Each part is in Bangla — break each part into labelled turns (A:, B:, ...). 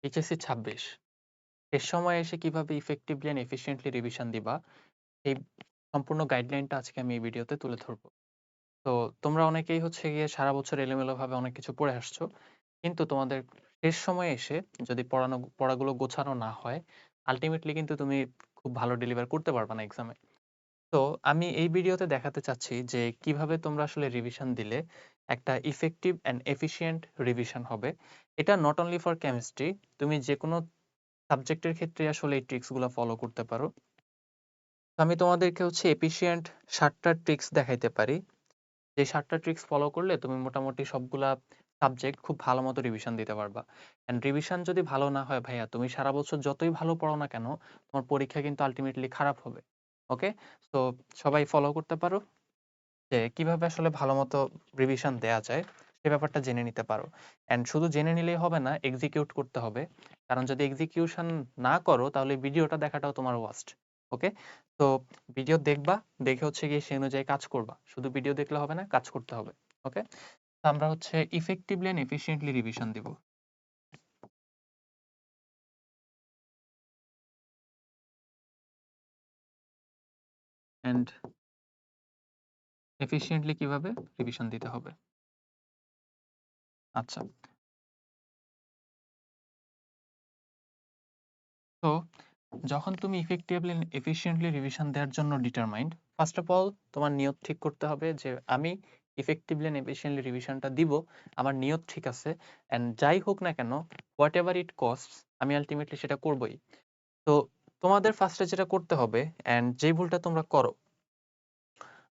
A: এইচএসসি ২৬ শেষ সময়ে এসে কিভাবে ইফেক্টিভলি এন্ড এফিশিয়েন্টলি রিভিশন দিবা, এই সম্পূর্ণ গাইডলাইনটা আজকে আমি এই ভিডিওতে তুলে ধরবো। তো তোমরা অনেকেই হচ্ছে গিয়ে সারা বছর এলোমেলোভাবে অনেক কিছু পড়ে আসছো। কিন্তু তোমাদের শেষ সময়ে এসে যদি পড়াগুলো গোছানো না হয়, আল্টিমেটলি কিন্তু তুমি খুব ভালো ডেলিভার করতে পারবা না এক্সামে। তো আমি এই ভিডিওতে দেখাতে চাচ্ছি যে কিভাবে তোমরা আসলে রিভিশন দিলে একটা ইফেক্টিভ অ্যান্ড এফিশিয়েন্ট রিভিশন হবে। এটা নট অনলি ফর কেমিস্ট্রি, তুমি যেকোনো সাবজেক্টের ক্ষেত্রে আসলে এই ট্রিক্স গুলা ফলো করতে পারো। তো আমি তোমাদেরকে হচ্ছে এফিশিয়েন্ট 7টা ট্রিক্স দেখাইতে পারি। যে 7টা ট্রিক্স ফলো করলে তুমি মোটামুটি সবগুলা সাবজেক্ট খুব ভালো মতো রিভিশন দিতে পারবা। অ্যান্ড রিভিশন যদি ভালো না হয় ভাইয়া, তুমি সারা বছর যতই ভালো পড়ো না কেন, তোমার পরীক্ষা কিন্তু আলটিমেটলি খারাপ হবে। ওকে? তো সবাই ফলো করতে পারো যে কিভাবে আসলে ভালো মতো রিভিশন দেয়া যায়, সে ব্যাপারটা জেনে নিতে পারো। অ্যান্ড শুধু জেনে নিলেই হবে না, এক্সিকিউট করতে হবে। কারণ যদি এক্সিকিউশন না করো তাহলে ভিডিওটা দেখাটাও তোমার ওয়াস্ট। ওকে? তো ভিডিও দেখবা, দেখে হচ্ছে গিয়ে সেই অনুযায়ী কাজ করবা। শুধু ভিডিও দেখলে হবে না, কাজ করতে হবে। ওকে? তো আমরা হচ্ছে ইফেক্টিভলি এন্ড এফিশিয়েন্টলি রিভিশন দিব। অ্যান্ড এফিশিয়েন্টলি কিভাবে রিভিশন দিতে হবে। আচ্ছা, তো যখন তুমি ইফেক্টিভলি এফিশিয়েন্টলি রিভিশন দেওয়ার জন্য ডিটারমাইন্ড, ফার্স্ট অফ অল তোমার নিয়ত ঠিক করতে হবে যে আমি ইফেক্টিভলি এন্ড এফিশিয়েন্টলি রিভিশনটা দিব। আমার নিয়ত ঠিক আছে, অ্যান্ড যাই হোক না কেন, হোয়াট এভার ইট কস্ট, আমি আলটিমেটলি সেটা করবই। তো তোমাদের ফার্স্টে যেটা করতে হবে, অ্যান্ড যে ভুলটা তোমরা করো,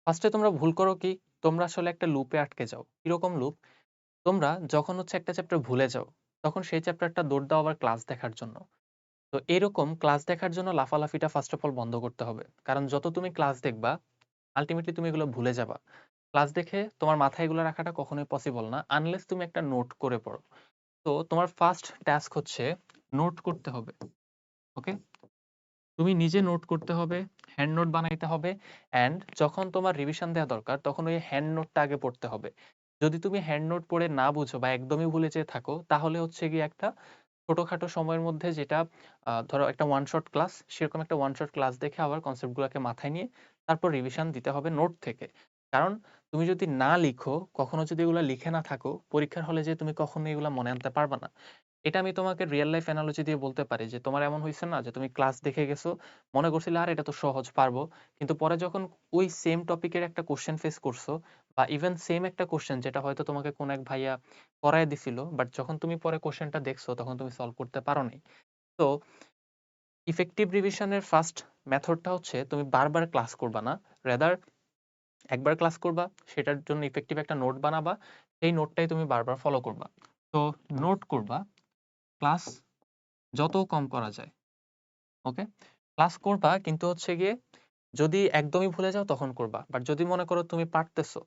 A: ফার্স্টে তোমরা ভুল করো কি, তোমরা আসলে একটা লুপে আটকে যাও। কিরকম লুপ? তোমরা যখন হচ্ছে একটা চ্যাপ্টার ভুলে যাও, তখন সেই চ্যাপ্টারটা দৌড় দাও আবার ক্লাস দেখার জন্য। তো এরকম ক্লাস দেখার জন্য লাফালাফিটা ফার্স্ট অফ অল বন্ধ করতে হবে। কারণ যত তুমি ক্লাস দেখবা, আল্টিমেটলি তুমি এগুলো ভুলে যাবা। ক্লাস দেখে তোমার মাথায় এগুলো রাখাটা কখনোই পসিবল না, আনলেস তুমি একটা নোট করে পড়ো। তো তোমার ফার্স্ট টাস্ক হচ্ছে নোট করতে হবে। ওকে? তুমি নিজে নোট করতে হবে, হ্যান্ড নোট বানাইতে হবে। অ্যান্ড যখন তোমার রিভিশন দেওয়া দরকার, তখন ওই হ্যান্ড নোটটা আগে পড়তে হবে। যদি তুমি হ্যান্ড নোট পড়ে না বুঝো বা একদমই ভুলে যেয়ে থাকো, তাহলে হচ্ছে গিয়ে একটা ছোটখাটো সময়ের মধ্যে যেটা ধরো একটা ওয়ান শট ক্লাস, সেরকম একটা ওয়ান শট ক্লাস দেখে আবার কনসেপ্টগুলোকে মাথায় নিয়ে তারপর রিভিশন দিতে হবে নোট থেকে। কারণ তুমি যদি না লিখো, কখনো যদি এগুলা লিখে না থাকো, পরীক্ষার হলে যে তুমি কখনো এগুলা মনে আনতে পারবা না। এটা আমি তোমাকে রিয়েল লাইফ অ্যানালজি দিয়ে বলতে পারি যে তোমার এমন হইছে না যে তুমি ক্লাস দেখে গেছো, মনে করছিলে আর এটা তো সহজ পারবো, কিন্তু পরে যখন ওই সেম টপিকের একটা কোশ্চেন ফেস করছো, বা ইভেন সেম একটা কোশ্চেন যেটা হয়তো তোমাকে কোন এক ভাইয়া করায় দিছিল, বাট যখন তুমি পরে কোশ্চেনটা দেখছো তখন তুমি সলভ করতে পারো নাই। তো ইফেক্টিভ রিভিশনের ফার্স্ট মেথডটা হচ্ছে তুমি বারবার ক্লাস করবা না, রেদার একবার ক্লাস করবা, সেটার জন্য ইফেক্টিভ একটা নোট বানাবা, সেই নোটটাই তুমি বারবার ফলো করবা। তো নোট করবা, ক্লাস যত কম করা যায়। ওকে? ক্লাস করবা, কিন্তু হচ্ছে গিয়ে যদি একদমই ভুলে যাও তখন করবা। বাট যদি মনে করো তুমি পারতেছো,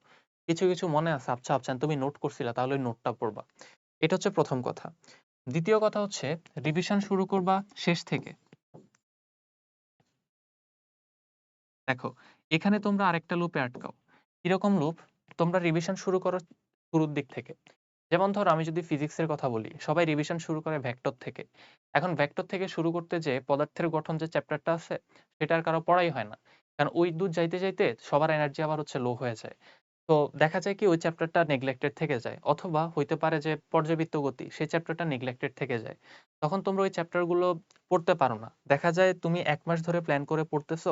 A: কিছু, কিছু মনে আছে, আচ্ছা, আচ্ছা তুমি নোট করছিলা, তাহলে ওই নোটটা পড়বা। এটা হচ্ছে ১ম কথা। দ্বিতীয় কথা হচ্ছে রিভিশন শুরু করবা শেষ থেকে। দেখো, এখানে তোমরা আরেকটা লুপে আটকাও। কিরকম লুপ? তোমরা রিভিশন শুরু করো শুরুর দিক থেকে। যেমন ধরো আমি যদি ফিজিক্সের কথা বলি, সবাই রিভিশন শুরু করে ভেক্টর থেকে। এখন ভেক্টর থেকে শুরু করতে যেয়ে পদার্থের গঠন যে চ্যাপ্টারটা আছে, সেটা আর কারো পড়াই হয় না। কারণ ওই দূর যাইতে, যাইতে সবার এনার্জি আবার হচ্ছে লো হয়ে যায়। তো দেখা যায় কি ওই চ্যাপ্টারটা নেগলেক্টেড থেকে যায়, অথবা হইতে পারে যে পর্যাবৃত্ত গতি, সেই চ্যাপ্টারটা নেগলেক্টেড থেকে যায়। তখন তোমরা ওই চ্যাপ্টারগুলো পড়তে পারো না। দেখা যায় তুমি ১ মাস ধরে প্ল্যান করে পড়তেছো,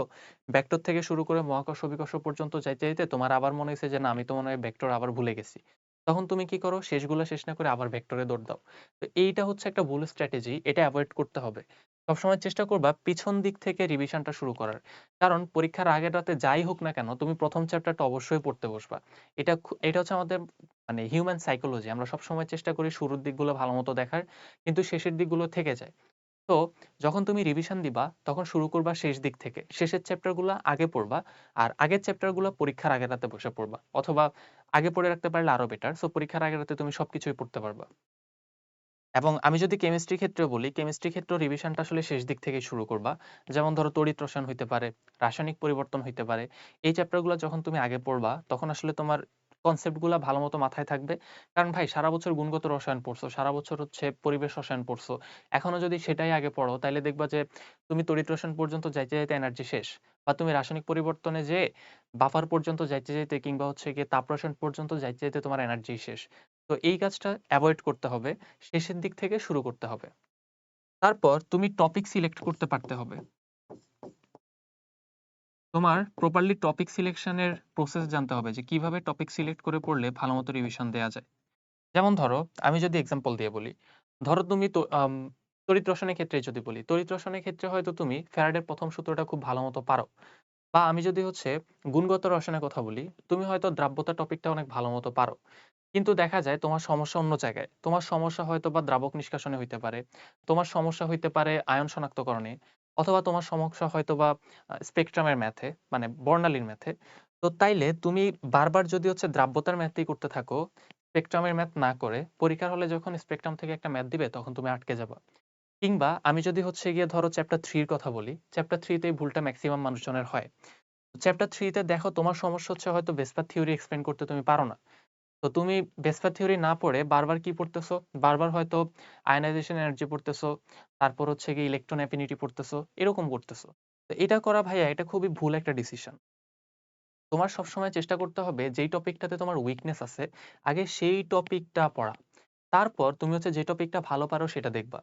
A: ভেক্টর থেকে শুরু করে মহাকর্ষ বিকর্ষ পর্যন্ত যাইতে, যাইতে তোমার আবার মনে হইছে যে না, আমি তো মনে হয় ভেক্টর আবার ভুলে গেছি। তখন তুমি কি করো? শেষগুলো শেষ না করে আবার ভেক্টরে দৌড় দাও। তো এইটা হচ্ছে একটা ভুল স্ট্র্যাটেজি, এটা এভয়েড করতে হবে। সবসময় চেষ্টা করবা পিছন দিক থেকে রিভিশনটা শুরু করার। কারণ পরীক্ষার আগের রাতে যাই হোক না কেন, তুমি ১ম চ্যাপ্টারটা অবশ্যই পড়তে বসবা। এটা হচ্ছে আমাদের মানে হিউম্যান সাইকোলজি। আমরা সবসময় চেষ্টা করি শুরুর দিকগুলো ভালোমতো দেখার, কিন্তু শেষের দিকগুলো থেকে যায়। তো যখন তুমি রিভিশন দিবা, তখন শুরু করবা শেষ দিক থেকে। শেষের চ্যাপ্টারগুলা আগে পড়বা, আর আগের চ্যাপ্টারগুলা পরীক্ষার আগের রাতে বসে পড়বা। অথবা আগে পড়ে রাখতে পারলে আরো বেটার। সো পরীক্ষার আগের রাতে তুমি সবকিছুই পড়তে পারবা। এবং আমি যদি কেমিস্ট্রি ক্ষেত্রেও বলি, কেমিস্ট্রি ক্ষেত্রেও রিভিশনটা আসলে শেষ দিক থেকেই শুরু করবা। যেমন ধরো তড়িৎ রসায়ন হইতে পারে, রাসায়নিক পরিবর্তন হইতে পারে। এই চ্যাপ্টারগুলো যখন তুমি আগে পড়বা, তখন আসলে তোমার কনসেপ্টগুলা ভালো মতো মাথায় থাকবে। কারণ ভাই সারা বছর গুণগত রসায়ন পড়ছো, সারা বছর হচ্ছে পরিবেশ রসায়ন পড়ছো। এখনো যদি সেটাই আগে পড়ো তাইলে দেখবা যে তুমি তড়িৎ রসায়ন পর্যন্ত যাইতে, যাইতে এনার্জি শেষ। বা তুমি রাসায়নিক পরিবর্তনে যেয়ে বাফার পর্যন্ত যাইতে, যাইতে কিংবা হচ্ছে গিয়ে তাপ রসায়ন পর্যন্ত যাইতে, যাইতে তোমার এনার্জি শেষ। তো এই কাজটা এভয়েড করতে হবে। শেষের দিক থেকে শুরু করতে হবে। তারপর তুমি টপিক সিলেক্ট করতে পারতে হবে। তোমার প্রপারলি টপিক সিলেকশনের প্রসেস জানতে হবে যে কিভাবে টপিক সিলেক্ট করে পড়লে ভালো মতো রিভিশন দেয়া যায়। যেমন ধরো আমি যদি এক্সাম্পল দিয়ে বলি, ধরো তুমি তো তড়িৎ রসায়নের ক্ষেত্রে যদি বলি, তড়িৎ রসায়নের ক্ষেত্রে হয়তো তুমি ফ্যারাডের প্রথম সূত্রটা খুব ভালো মতো পারো। বা আমি যদি হচ্ছে গুণগত রসায়নের কথা বলি, তুমি হয়তো দ্রাব্যতা টপিকটা অনেক ভালো মতো পারো। কিন্তু দেখা যায় তোমার সমস্যা অন্য জায়গায়। তোমার সমস্যা হয়তো বা দ্রাবক নিষ্কাশনে হইতে পারে। তোমার সমস্যা হইতে পারে আয়ন শনাক্তকরণে। অথবা তোমার সমস্যা হয়তোবা স্পেকট্রামের ম্যাথে, মানে বর্ণালীর ম্যাথে। তো তাইলে তুমি বারবার যদি হচ্ছে দ্রাব্যতার ম্যাথই করতে থাকো, স্পেকট্রামের ম্যাথ না করে, পরীক্ষার হলে যখন স্পেকট্রাম থেকে একটা ম্যাথ দিবে তখন তুমি আটকে যাবা। কিংবা আমি যদি হচ্ছে গিয়ে ধরো চ্যাপ্টার 3 এর কথা বলি, চ্যাপ্টার 3 তে এই ভুলটা মেক্সিমাম মানুষজনের হয়। চ্যাপ্টার 3 তে দেখো তোমার সমস্যা হচ্ছে হয়তো ভেসপার থিওরি এক্সপ্লেইন করতে তুমি পারো না। তো তুমি ভেসপার থিওরি না পড়ে বারবার কি পড়তেছো? বারবার হয়তো আয়নাইজেশন এনার্জি পড়তেছো, তারপর হচ্ছে গিয়ে ইলেকট্রন অ্যাফিনিটি পড়তেছো, এরকম করতেছো। তো এটা করা ভাইয়া এটা খুবই ভুল একটা ডিসিশন। তোমার সবসময় চেষ্টা করতে হবে যেই টপিকটাতে তোমার উইকনেস আছে, আগে সেই টপিকটা পড়া। তারপর তুমি হচ্ছে যে টপিকটা ভালো পারো সেটা দেখবা।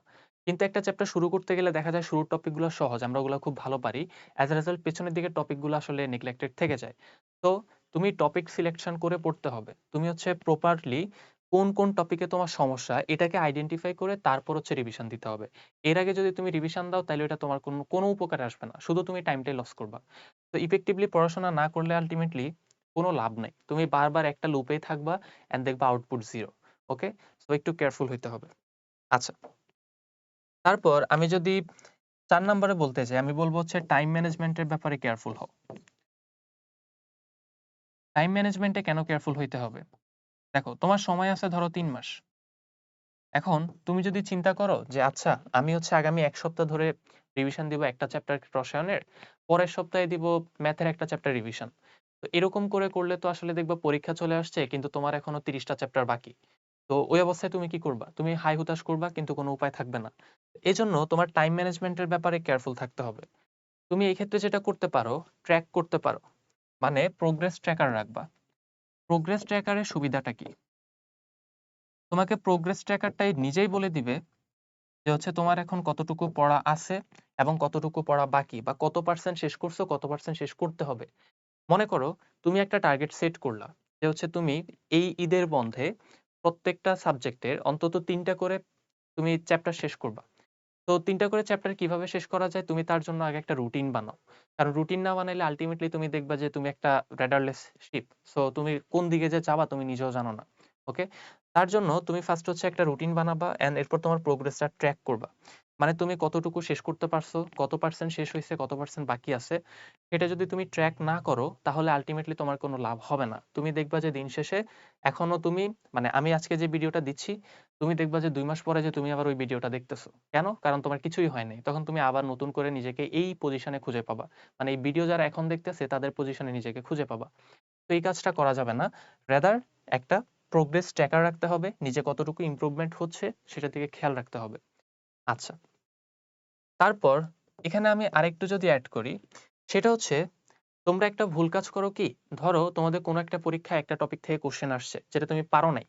A: কিন্তু একটা চ্যাপ্টার শুরু করতে গেলে দেখা যায় শুরুর টপিকগুলো সহজ, আমরা ওগুলো খুব ভালো পারি। অ্যাজ এ রেজাল্ট পেছনের দিকের টপিকগুলো আসলে নেগলেক্টেড থেকে যায়। তো তুমি টপিক সিলেকশন করে পড়তে হবে। তুমি হচ্ছে প্রপারলি কোন, কোন টপিকে তোমার সমস্যা এটাকে আইডেন্টিফাই করে তারপর হচ্ছে রিভিশন দিতে হবে। এর আগে যদি তুমি রিভিশন দাও তাহলে এটা তোমার কোনো উপকারে আসবে না। শুধু তুমি টাইমটাই লস করবা। তো ইফেক্টিভলি পড়াশোনা না করলে আল্টিমেটলি কোনো লাভ নাই। তুমি বারবার একটা লুপেই থাকবা অ্যান্ড দেখবা আউটপুট 0। ওকে? সো একটু কেয়ারফুল হইতে হবে। আচ্ছা, তারপর আমি যদি ৪ নাম্বারে বলতে চাই, আমি বলব হচ্ছে টাইম ম্যানেজমেন্টের ব্যাপারে কেয়ারফুল হও। টাইম ম্যানেজমেন্টে কেন কেয়ারফুল হইতে হবে? দেখো, তোমার সময় আছে ধরো ৩ মাস। এখন তুমি যদি চিন্তা করো যে আচ্ছা আমি হচ্ছে আগামী ১ সপ্তাহ ধরে রিভিশন দিব একটা চ্যাপ্টার রসায়নের, পরের সপ্তাহে দিব ম্যাথের একটা চ্যাপ্টার রিভিশন। তো এরকম করে করলে তো আসলে দেখবা পরীক্ষা চলে আসছে কিন্তু তোমার এখনো ৩০টা চ্যাপ্টার বাকি। তো ওই অবস্থায় তুমি কি করবা? তুমি হাই হুতাশ করবা কিন্তু কোনো উপায় থাকবে না। এজন্য তোমার টাইম ম্যানেজমেন্টের ব্যাপারে কেয়ারফুল থাকতে হবে। তুমি এই ক্ষেত্রে যেটা করতে পারো, ট্র্যাক করতে পারো। মানে প্রোগ্রেস ট্র্যাকার রাখবা। প্রোগ্রেস ট্র্যাকারের সুবিধাটা কি? তোমাকে প্রোগ্রেস ট্র্যাকারটাই নিজেই বলে দিবে যে হচ্ছে তোমার এখন কতটুকু পড়া আছে এবং কতটুকু পড়া বাকি, বা কত পার্সেন্ট শেষ করছো, কত পার্সেন্ট শেষ করতে হবে। মনে করো তুমি একটা টার্গেট সেট করলা যে হচ্ছে তুমি এই ঈদের বন্ধে প্রত্যেকটা সাবজেক্টের অন্তত ৩টা করে তুমি চ্যাপ্টার শেষ করবা। তো ৩টা করে চ্যাপ্টার কিভাবে শেষ করা যায় তুমি তার জন্য আগে একটা রুটিন বানাও। কারণ রুটিন না বানাইলে আল্টিমেটলি তুমি দেখবা যে তুমি একটা রাডারলেস শিপ। সো তুমি কোন দিকে যে যাবা তুমি নিজেও জানো না। ওকে? তার জন্য তুমি ফার্স্ট হচ্ছে একটা রুটিন বানাবা এন্ড এরপর তোমার প্রোগ্রেসটা ট্র্যাক করবা। মানে তুমি কতটুকু শেষ করতে পারছো, কত পার্সেন্ট শেষ হইছে, কত পার্সেন্ট বাকি আছে। এটা যদি তুমি ট্র্যাক না করো তাহলে আল্টিমেটলি তোমার কোনো লাভ হবে না। তুমি দেখবা যে দিন শেষে এখনো তুমি, মানে আমি আজকে যে ভিডিওটা দিচ্ছি, তুমি দেখবা যে ২ মাস পরে যে তুমি আবার ওই ভিডিওটা দেখতেছো। কেন? কারণ তোমার কিছুই হয় নাই। তখন তুমি আবার নতুন করে নিজেকে এই পজিশনে খুঁজে পাবা। মানে এই ভিডিও যারা এখন দেখতেছে তাদের পজিশনে নিজেকে খুঁজে পাবা। তো এই কাজটা করা যাবে না। রাদার একটা প্রোগ্রেস ট্র্যাকার রাখতে হবে। নিজে কতটুকু ইমপ্রুভমেন্ট হচ্ছে সেটার দিকে খেয়াল রাখতে হবে। আচ্ছা। তারপর এখানে আমি আরেকটু যদি এড করি, সেটা হচ্ছে তোমরা একটা ভুল কাজ করো কি? ধরো তোমাদের কোনো একটা পরীক্ষায় একটা টপিক থেকে কোয়েশ্চেন আসছে যেটা তুমি পারো নাই।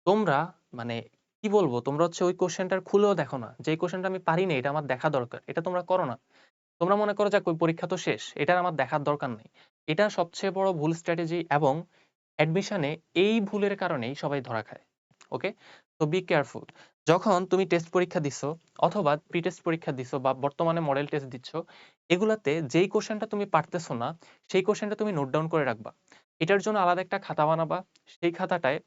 A: তোমরা, মানে কি বলবো, তোমরা হচ্ছে ওই কোশ্চেনটার খুলেও দেখো না যে এই কোশ্চেনটা আমি পারি না, এটা আমার দেখা দরকার। এটা তোমরা করো না। তোমরা মনে করো যাক ওই পরীক্ষা তো শেষ, এটার আমার দেখার দরকার নেই। এটা সবচেয়ে বড় ভুল স্ট্র্যাটেজি এবং অ্যাডমিশনে এই ভুলের কারণেই সবাই ধরা খায়। ওকে? তো বি কেয়ারফুল। যখন তুমি টেস্ট পরীক্ষা দিছো অথবা প্রি টেস্ট পরীক্ষা দিছো বা বর্তমানে মডেল টেস্ট দিচ্ছ, এগুলাতে যেই কোশ্চেনটা তুমি পারতেছো না সেই কোশ্চেনটা তুমি নোট ডাউন করে রাখবা। এটার জন্য আলাদা একটা খাতা বানাবা। সেই খাতাটায়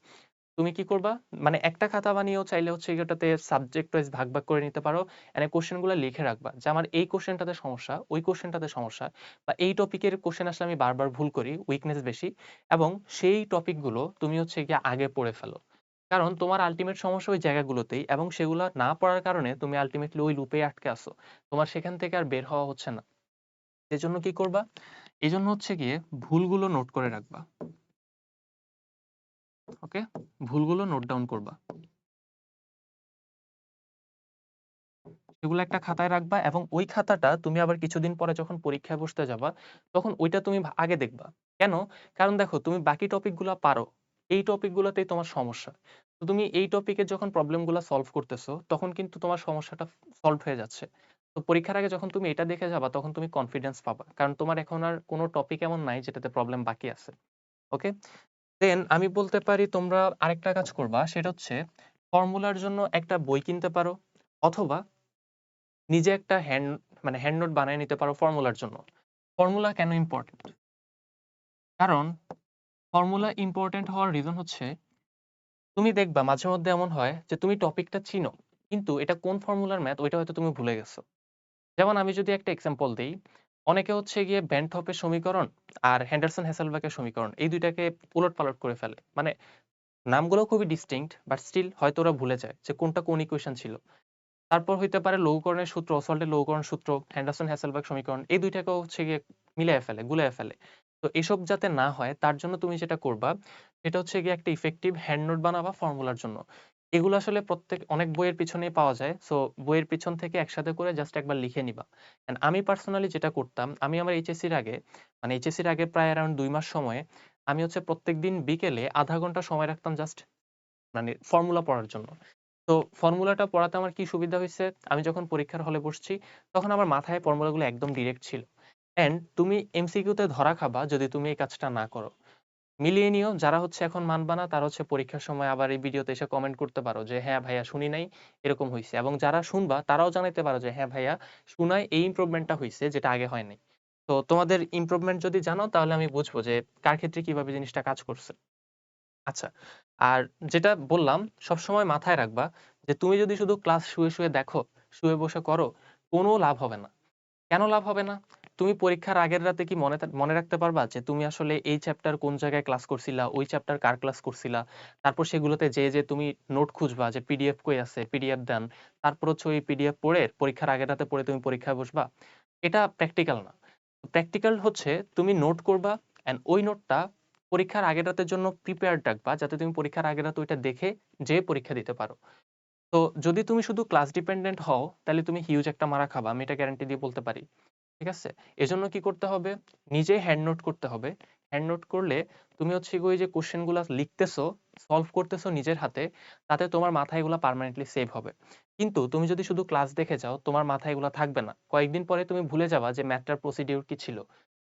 A: তুমি কি করবা? মানে একটা খাতা বানিয়েও চাইলে হচ্ছে এটাতে সাবজেক্ট ওয়াইজ ভাগ, ভাগ করে নিতে পারো। এন্ড এই কোশ্চেন গুলা লিখে রাখবা যে আমার এই কোশ্চেনটাতে সমস্যা, ওই কোশ্চেনটাতে সমস্যা, বা এই টপিকের কোশ্চেন আসলে আমি বারবার ভুল করি, উইকনেস বেশি, এবং সেই টপিক গুলো তুমি হচ্ছে গিয়ে আগে পড়ে ফেলো। কারণ তোমার আল্টিমেট সমস্যা ওই জায়গাগুলোতেই এবং সেগুলো না পড়ার কারণে তুমি আল্টিমেটলি ওই লুপে আটকে আছো। তোমার সেখান থেকে আর বের হওয়া হচ্ছে না। এজন্য কি করবা? এজন্য হচ্ছে গিয়ে ভুলগুলো নোট করে রাখবা। ওকে, ভুলগুলো নোট ডাউন করবা, সেগুলো একটা খাতায় রাখবা এবং ওই খাতাটা তুমি আবার কিছুদিন পরে যখন পরীক্ষায় বসতে যাবা তখন ওইটা তুমি আগে দেখবা। কেন? কারণ দেখো তুমি বাকি টপিকগুলো পারো, এই টপিকগুলোতেই তোমার সমস্যা। তো তুমি এই টপিকে যখন প্রবলেমগুলো সলভ করতেছো তখন কিন্তু তোমার সমস্যাটা সলভ হয়ে যাচ্ছে। তো পরীক্ষার আগে যখন তুমি এটা দেখে যাবা তখন তুমি কনফিডেন্স পাবা, কারণ তোমার এখন আর কোনো টপিক এমন নাই যেটাতে প্রবলেম বাকি আছে। ওকে, দেন আমি বলতে পারি তোমরা আরেকটা কাজ করবা, সেটা হচ্ছে ফর্মুলার জন্য একটা বই কিনতে পারো, অথবা নিজে একটা হ্যান্ড নোট বানিয়ে নিতে পারো ফর্মুলার জন্য। ফর্মুলা কেন ইম্পর্টেন্ট? কারণ ফর্মুলা ইম্পর্টেন্ট হওয়ার রিজন হচ্ছে তুমি দেখবা মাঝে মধ্যে এমন হয় যে তুমি টপিকটা চিনো কিন্তু এটা কোন ফর্মুলার ম্যাথ ওইটা হয়তো তুমি ভুলে গেছো। যেমন আমি যদি একটা এক্সাম্পল দিই, অনেকে হচ্ছে গিয়ে বেন্ট হপের সমীকরণ আর হেন্ডারসন হ্যাসেলবাকের সমীকরণ এই দুইটাকে উলট পালট করে ফেলে, মানে নামগুলো খুবই ডিস্টিংক্ট বাট স্টিল হয়তো ওরা ভুলে যায় যে কোনটা কোন ইকুয়েশন ছিল। তারপর হইতে পারে লঘুকরণের সূত্র, অসল্টের লঘুকরণ সূত্র, হ্যান্ডারসন হ্যাসেলবার্গ সমীকরণ এই দুইটাকেও হচ্ছে গিয়ে মিলাইয়া ফেলে, গুলাইয়া ফেলে। তো এসব যাতে না হয় তার জন্য তুমি যেটা করবা সেটা হচ্ছে গিয়ে একটা ইফেক্টিভ হ্যান্ড নোট বানাবা ফর্মুলার জন্য। এগুলো আসলে প্রত্যেক অনেক বইয়ের পিছনেই পাওয়া যায়। সো বইয়ের পিছন থেকে একসাথে করে জাস্ট একবার লিখে নিবা। এন্ড আমি পার্সোনালি যেটা করতাম, আমি আমার এইচএসসির আগে, মানে এইচএসসির আগে প্রায় অ্যারাউন্ড ২ মাস সময়ে আমি হচ্ছে প্রত্যেকদিন বিকেলে ০.৫ ঘন্টা সময় রাখতাম জাস্ট মানে ফর্মুলা পড়ার জন্য। তো ফর্মুলাটা পড়াতে আমার কি সুবিধা হইছে, আমি যখন পরীক্ষার হলে বসছি তখন আমার মাথায় ফর্মুলাগুলো একদম ডিরেক্ট ছিল। অ্যান্ড তুমি এমসিকিউতে ধরা খাবা যদি তুমি এই কাজটা না করো। মিলিয়ে নিও, যারা হচ্ছে এখন মানবা না তারা হচ্ছে পরীক্ষার সময় আবার এই ভিডিওতে এসে কমেন্ট করতে পারো যে হ্যাঁ ভাইয়া শুনি নাই, এরকম হইছে। এবং যারা শুনবা তারাও জানাতে পারো যে হ্যাঁ ভাইয়া শুনায় এই ইমপ্রুভমেন্টটা হইছে যেটা আগে হয় নাই। তো তোমাদের ইমপ্রুভমেন্ট যদি জানো তাহলে আমি বুঝবো যে কার ক্ষেত্রে কিভাবে জিনিসটা কাজ করছে। আচ্ছা। আর যেটা বললাম সবসময় মাথায় রাখবা যে তুমি যদি শুধু ক্লাস শুয়ে দেখো, শুয়ে বসে করো, কোনো লাভ হবে না। কেন লাভ হবে না? তুমি পরীক্ষার আগের রাতে কি মনে রাখতে পারবা যে তুমি আসলে এই চ্যাপ্টার কোন জায়গায় ক্লাস করছিলা, ওই চ্যাপ্টার কার ক্লাস করছিলা? তারপর সেগুলোতে যেয়ে তুমি নোট খুঁজবা যে পিডিএফ কই আছে, পিডিএফ দেন। তারপর হচ্ছে ওই পিডিএফ পড়ে পরীক্ষার আগের রাতে পড়ে তুমি পরীক্ষায় বসবা। এটা প্র্যাকটিক্যাল না। প্র্যাকটিক্যাল হচ্ছে তুমি নোট করবা অ্যান্ড ওই নোটটা পরীক্ষার আগের রাতের জন্য প্রিপেয়ার্ড রাখবা যাতে তুমি পরীক্ষার আগের রাতে ওইটা দেখে যেয়ে পরীক্ষা দিতে পারো। তো যদি তুমি শুধু ক্লাস ডিপেন্ডেন্ট হও তাহলে তুমি হিউজ একটা মারা খাবা, আমি এটা গ্যারান্টি দিয়ে বলতে পারি। ঠিক আছে? এজন্য কি করতে হবে? নিজে হ্যান্ড নোট করতে হবে। হ্যান্ড নোট করলে তুমি হচ্ছে গিয়ে ওই যে কোয়েশ্চেন গুলা লিখতেছো, সলভ করতেছো নিজের হাতে, তাতে তোমার মাথায় এগুলা পার্মানেন্টলি সেভ হবে। কিন্তু তুমি যদি শুধু ক্লাস দেখে যাও, তোমার মাথায় এগুলা থাকবে না। কয়েকদিন পরে তুমি ভুলে যাবা যে ম্যাথটার প্রসিডিউর কি ছিল।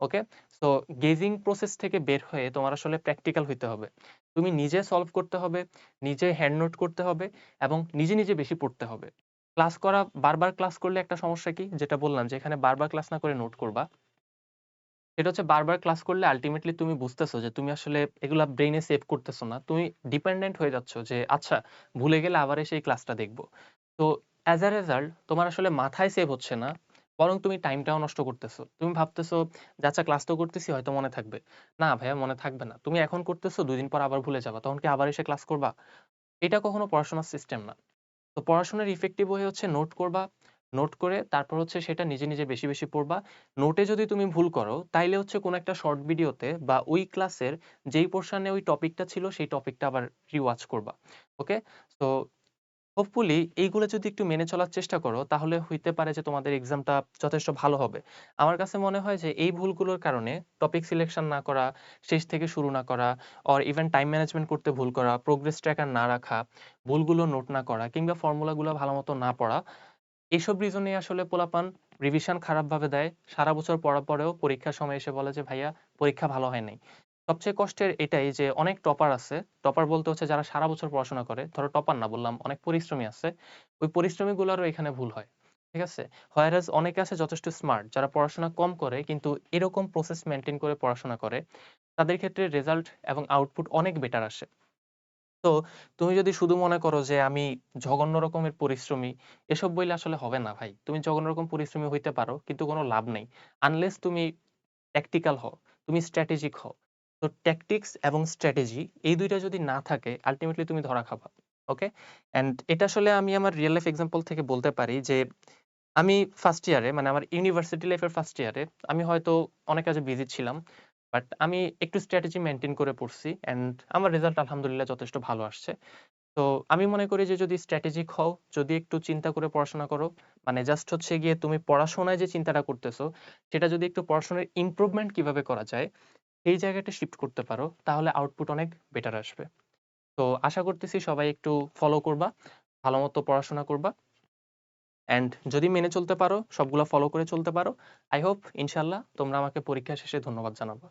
A: ওকে? সো গেজিং প্রসেস থেকে বের হয়ে তোমার আসলে প্র্যাকটিক্যাল হইতে হবে। তুমি নিজে সলভ করতে হবে, নিজে হ্যান্ড নোট করতে হবে এবং নিজে বেশি পড়তে হবে। ক্লাস করা, বারবার ক্লাস করলে একটা সমস্যা কি? যেটা বললাম যে এখানে বারবার ক্লাস না করে নোট করবা। সেটা হচ্ছে বারবার ক্লাস করলে আল্টিমেটলি তুমি বুঝতেছো যে তুমি আসলে এগুলা ব্রেইনে সেভ করতেছো না। তুমি ডিপেন্ডেন্ট হয়ে যাচ্ছ যে আচ্ছা ভুলে গেলে আবার এসে এই ক্লাসটা দেখব। তো অ্যাজ আ রেজাল্ট তোমার আসলে মাথায় সেভ হচ্ছে না, বরং তুমি টাইমটাও নষ্ট করতেছো। তুমি ভাবতেছো যে আচ্ছা ক্লাস তো করতেছি হয়তো মনে থাকবে। না ভাইয়া, মনে থাকবে না। তুমি এখন করতেছো ২ দিন পর আবার ভুলে যাবা। তখন কি আবার এসে ক্লাস করবা? এটা কখনো পড়াশোনার সিস্টেম না। তো পড়াশোনার ইফেক্টিভ ওয়ে হচ্ছে নোট করবা। নোট করে তারপর হচ্ছে সেটা নিজে বেশি পড়বা। নোটে যদি তুমি ভুল করো তাইলে হচ্ছে কোনো একটা শর্ট ভিডিওতে বা ওই ক্লাসের যেই পোরশনে ওই টপিকটা ছিল সেই টপিকটা আবার রিওয়াচ করবা। ওকে? সো হোপফুলি এইগুলো যদি একটু মেনে চলার চেষ্টা করো তাহলে হইতে পারে যে তোমাদের এক্সামটা যথেষ্ট ভালো হবে। আমার কাছে মনে হয় যে এই ভুলগুলোর কারণে টপিক সিলেকশন না করা, শেষ থেকে শুরু না করা, অর ইভেন টাইম ম্যানেজমেন্ট করতে ভুল করা, প্রোগ্রেস ট্র্যাকার না রাখা, ভুলগুলো নোট না করা কিংবা ফর্মুলাগুলো ভালোমতো না পড়া, এসব রিজনেই আসলে পোলাপান রিভিশন খারাপভাবে দেয়। সারা বছর পড়ার পরেও পরীক্ষার সময় এসে বলে যে, "ভাইয়া পরীক্ষা ভালো হয় নাই।" সবচেয়ে কষ্টের এটাই যে অনেক টপার আছে। টপার বলতে হচ্ছে যারা সারা বছর পড়াশোনা করে। ধরো টপার না বললাম, অনেক পরিশ্রমী আছে। ওই পরিশ্রমীগুলারও এখানে ভুল হয়। ঠিক আছে? whereas অনেকে আছে যথেষ্ট স্মার্ট যারা পড়াশোনা কম করে কিন্তু এরকম প্রসেস মেইনটেইন করে পড়াশোনা করে। তাদের ক্ষেত্রে রেজাল্ট এবং আউটপুট অনেক বেটার আসে। তো তুমি যদি শুধু মনে করো যে আমি জঘন্য রকমের পরিশ্রমী, এসব বইলে আসলে হবে না ভাই। তুমি জঘন্য রকম পরিশ্রমী হইতে পারো কিন্তু কোনো লাভ নেই। আনলেস তুমি ট্যাকটিক্যাল হও, তুমি স্ট্র্যাটেজিক হও। তো ট্যাকটিক্স এবং স্ট্র্যাটেজি এই ২ টা যদি না থাকে আল্টিমেটলি তুমি ধরা খাবা। ওকে? অ্যান্ড এটা আসলে আমি আমার রিয়াল লাইফ এক্সাম্পল থেকে বলতে পারি যে আমি ফার্স্ট ইয়ারে মানে আমার ইউনিভার্সিটি লাইফের ফার্স্ট ইয়ারে আমি হয়তো অনেক কাজে বিজি ছিলাম। বাট আমি একটু স্ট্র্যাটেজি মেনটেন করে পড়ছি অ্যান্ড আমার রেজাল্ট আলহামদুলিল্লাহ যথেষ্ট ভালো আসছে। তো আমি মনে করি যে যদি স্ট্র্যাটেজিক হও, যদি একটু চিন্তা করে পড়াশোনা করো, মানে জাস্ট হচ্ছে গিয়ে তুমি পড়াশোনায় যে চিন্তাটা করতেছো, সেটা যদি একটু পড়াশোনার ইমপ্রুভমেন্ট কিভাবে করা যায়, সেই জায়গাটা শিফট করতে পারো, তাহলে আউটপুট অনেক বেটার আসবে। তো আশা করতেছি সবাই একটু ফলো করবা, ভালোমতো পড়াশোনা করবা অ্যান্ড যদি মেনে চলতে পারো, সবগুলা ফলো করে চলতে পারো, আই হোপ ইনশাআল্লাহ তোমরা আমাকে পরীক্ষা শেষে ধন্যবাদ জানাবা।